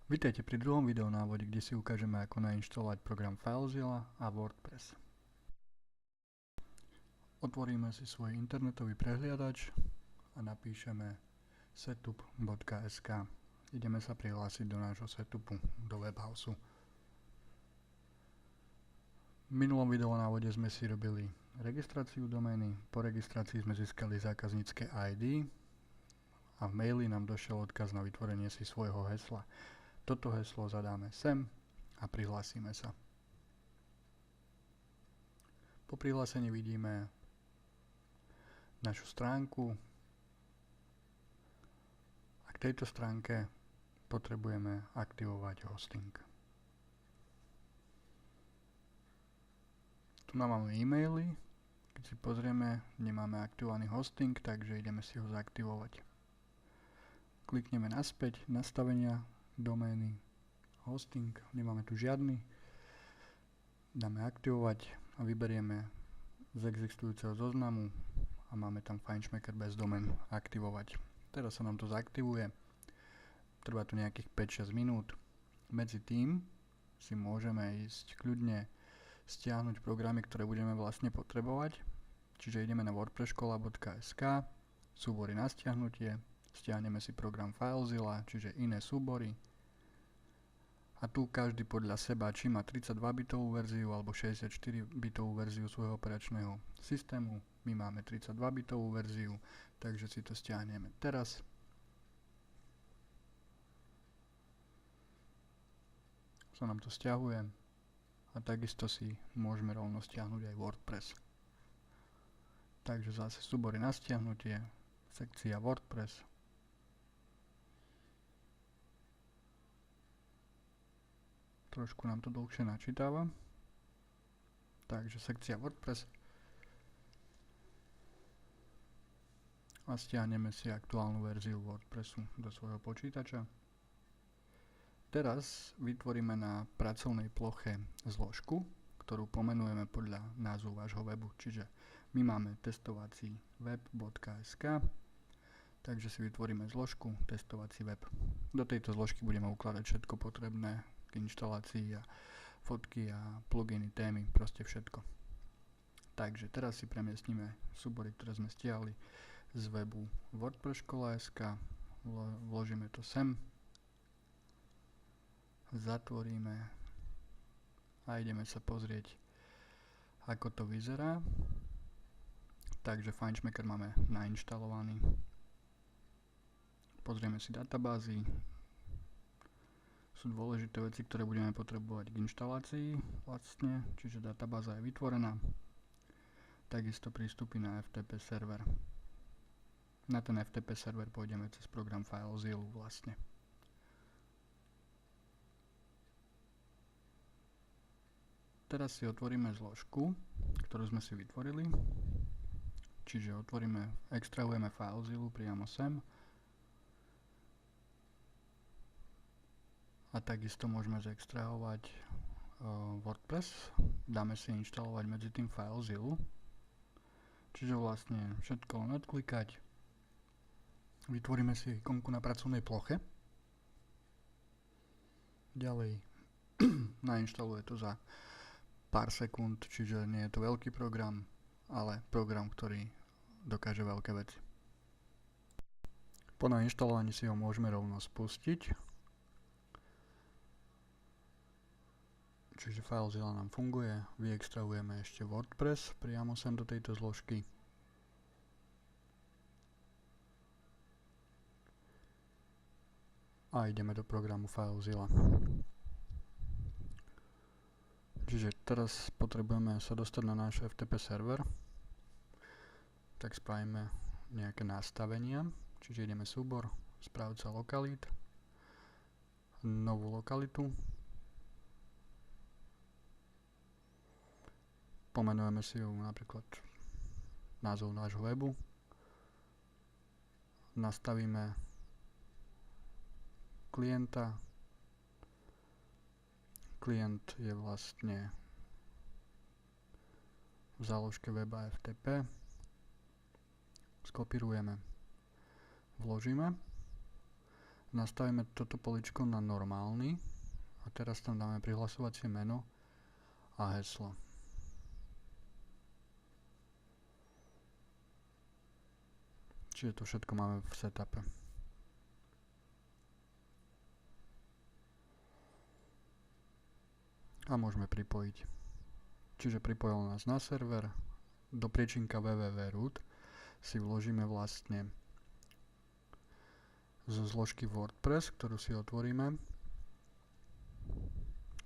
Vitajte pri druhom videonávode, kde si ukážeme, ako nainštalovať program FileZilla a WordPress. Otvoríme si svoj internetový prehliadač a napíšeme setup.sk. Ideme sa prihlásiť do nášho setupu, do webhouseu. V minulom videonávode sme si robili registráciu domény, po registrácii sme získali zákaznícke ID a v maili nám došiel odkaz na vytvorenie si svojho hesla. Toto heslo zadáme sem a prihlásime sa. Po prihlásení vidíme našu stránku a k tejto stránke potrebujeme aktivovať hosting. Tu máme e-maily, keď si pozrieme, nemáme aktivovaný hosting, takže ideme si ho zaaktivovať. Klikneme naspäť, nastavenia domény, hosting, nemáme tu žiadny, dáme aktivovať a vyberieme z existujúceho zoznamu a máme tam FileMaker bez domén aktivovať. Teraz sa nám to zaaktivuje, trvá to nejakých 5-6 minút. Medzi tým si môžeme ísť kľudne stiahnuť programy, ktoré budeme vlastne potrebovať, čiže ideme na wordpresskola.sk, súbory na stiahnutie, stiahneme si program FileZilla, čiže iné súbory. A tu každý podľa seba, či má 32-bitovú verziu alebo 64-bitovú verziu svojho operačného systému. My máme 32-bitovú verziu, takže si to stiahneme teraz. Sa nám to stiahuje a takisto si môžeme rovno stiahnuť aj WordPress. Takže zase súbory na stiahnutie, sekcia WordPress. Trošku nám to dlhšie načítava. Takže sekcia WordPress. A stiahneme si aktuálnu verziu WordPressu do svojho počítača. Teraz vytvoríme na pracovnej ploche zložku, ktorú pomenujeme podľa názvu vášho webu. Čiže my máme testovací web.sk, takže si vytvoríme zložku testovací web. Do tejto zložky budeme ukladať všetko potrebné k inštalácii a fotky a pluginy, témy, proste všetko. Takže teraz si premiestnime súbory, ktoré sme stiahli z webu wordpresskola.sk, vložíme to sem, zatvoríme a ideme sa pozrieť, ako to vyzerá. Takže FileMaker máme nainštalovaný. Pozrieme si databázy. Sú dôležité veci, ktoré budeme potrebovať k inštalácii vlastne, čiže databáza je vytvorená. Takisto prístupy na FTP server. Na ten FTP server pôjdeme cez program FileZilla vlastne. Teraz si otvoríme zložku, ktorú sme si vytvorili. Čiže extrahujeme FileZilla priamo sem. A takisto môžeme zextrahovať WordPress. Dáme si inštalovať medzi tým FileZilla. Čiže vlastne všetko len odklikať. Vytvoríme si ikonku na pracovnej ploche. Ďalej nainštaluje to za pár sekúnd, čiže nie je to veľký program, ale program, ktorý dokáže veľké veci. Po nainštalovaní si ho môžeme rovno spustiť. Čiže FileZilla nám funguje, vyextrahujeme ešte WordPress priamo sem do tejto zložky. A ideme do programu FileZilla. Čiže teraz potrebujeme sa dostať na náš FTP server. Tak spravíme nejaké nastavenia. Čiže ideme súbor, správca lokalít, novú lokalitu. Pomenujeme si ju napríklad názov nášho webu. Nastavíme klienta. Klient je vlastne v záložke weba FTP. Skopírujeme, vložíme. nastavíme toto poličko na normálny a teraz tam dáme prihlasovacie meno a heslo. Čiže to všetko máme v setupe. A môžeme pripojiť. Čiže pripojil nás na server, do priečinka www.root si vložíme vlastne zo zložky WordPress, ktorú si otvoríme,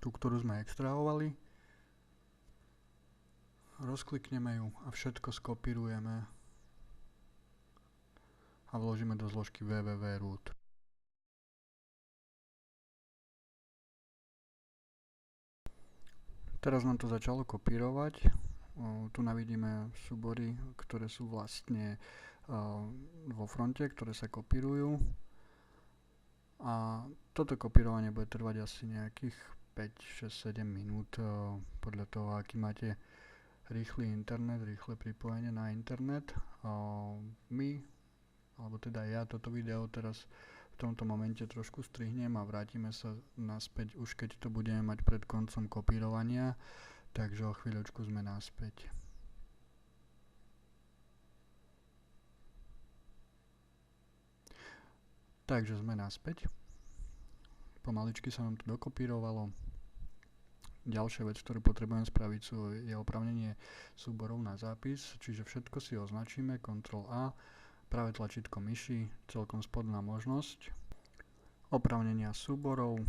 tú, ktorú sme extrahovali, rozklikneme ju a všetko skopírujeme a vložíme do zložky www.root. Teraz nám to začalo kopírovať. Tu navidíme súbory, ktoré sú vlastne vo fronte, ktoré sa kopírujú. A toto kopírovanie bude trvať asi nejakých 5, 6, 7 minút podľa toho, aký máte rýchly internet, rýchle pripojenie na internet. Alebo teda ja toto video teraz v tomto momente trošku strihnem a vrátime sa naspäť už keď to budeme mať pred koncom kopírovania, takže o chvíľočku sme naspäť. Takže sme naspäť. Pomaličky sa nám to dokopírovalo. Ďalšia vec, ktorú potrebujem spraviť, je oprávnenie súborov na zápis, čiže všetko si označíme, Ctrl A, práve tlačítko myši, celkom spodná možnosť. Oprávnenia súborov,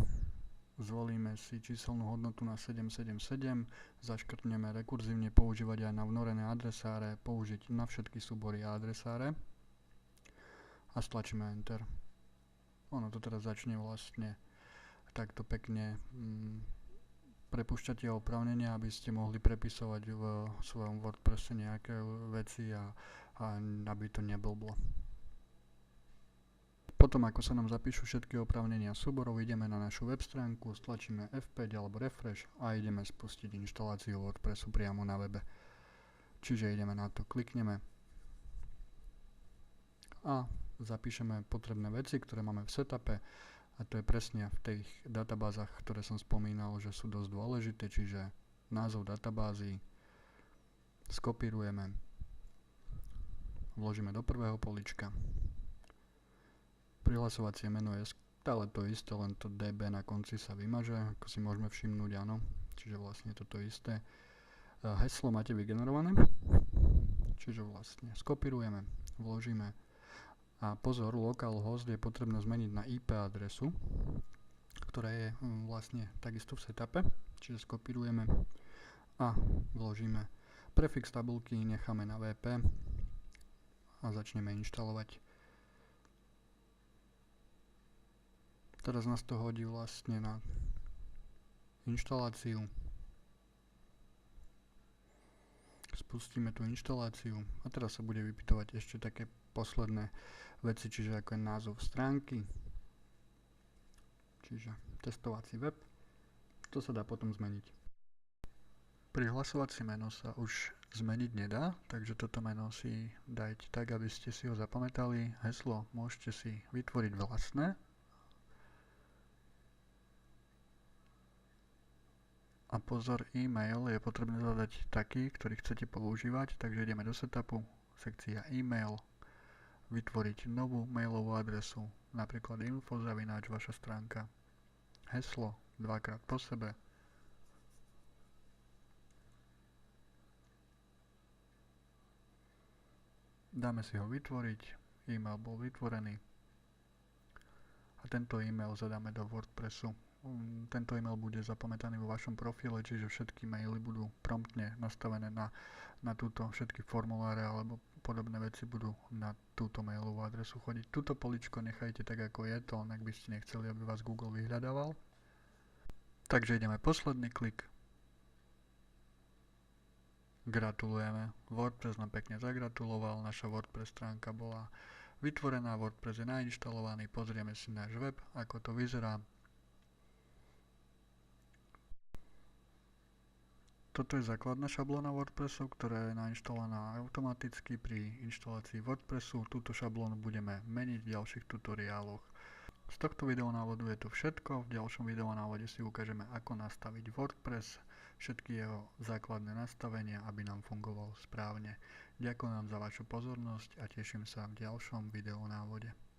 zvolíme si číselnú hodnotu na 777, zaškrtneme rekurzívne používať aj na vnorené adresáre, použiť na všetky súbory a adresáre a stlačíme Enter. Ono to teraz začne vlastne takto pekne prepúšťať tie oprávnenia, aby ste mohli prepisovať v svojom WordPresse nejaké veci a aby to neblblo. Potom, ako sa nám zapíšu všetky oprávnenia súborov, ideme na našu web stránku, stlačíme F5 alebo refresh a ideme spustiť inštaláciu WordPressu priamo na webe. Čiže ideme na to, klikneme a zapíšeme potrebné veci, ktoré máme v setupe, a to je presne v tých databázach, ktoré som spomínal, že sú dosť dôležité, čiže názov databázy skopírujeme, vložíme do prvého polička. Prihlasovacie meno je stále to isté, len to DB na konci sa vymaže, ako si môžeme všimnúť, áno, čiže vlastne toto isté. Heslo máte vygenerované, čiže vlastne skopírujeme, vložíme. A pozor, localhost je potrebné zmeniť na IP adresu, ktorá je vlastne takisto v setupe, čiže skopírujeme a vložíme. Prefix tabulky necháme na VP a začneme inštalovať. Teraz nás to hodí vlastne na inštaláciu. Spustíme tú inštaláciu a teraz sa bude vypytovať ešte také posledné veci, čiže ako je názov stránky, čiže testovací web, to sa dá potom zmeniť. Prihlasovacie meno sa už zmeniť nedá, takže toto meno si dajte tak, aby ste si ho zapamätali. Heslo môžete si vytvoriť vlastné. A pozor, e-mail je potrebné zadať taký, ktorý chcete používať, takže ideme do setupu, sekcia e-mail, vytvoriť novú mailovú adresu, napríklad info@vaša stránka. Heslo dvakrát po sebe. Dáme si ho vytvoriť, e-mail bol vytvorený a tento e-mail zadáme do WordPressu. Tento e-mail bude zapamätaný vo vašom profile, čiže všetky maily budú promptne nastavené na túto, všetky formuláre alebo podobné veci budú na túto mailovú adresu chodiť. Túto poličko nechajte tak, ako je to, ak by ste nechceli, aby vás Google vyhľadával. Takže ideme posledný klik. Gratulujeme. WordPress nám pekne zagratuloval, naša WordPress stránka bola vytvorená, WordPress je nainštalovaný, pozrieme si náš web, ako to vyzerá. Toto je základná šablóna WordPressu, ktorá je nainštalovaná automaticky pri inštalácii WordPressu. Túto šablónu budeme meniť v ďalších tutoriáloch. Z tohto videonávodu je to všetko. V ďalšom videonávode si ukážeme, ako nastaviť WordPress, všetky jeho základné nastavenia, aby nám fungoval správne. Ďakujem vám za vašu pozornosť a teším sa v ďalšom videonávode.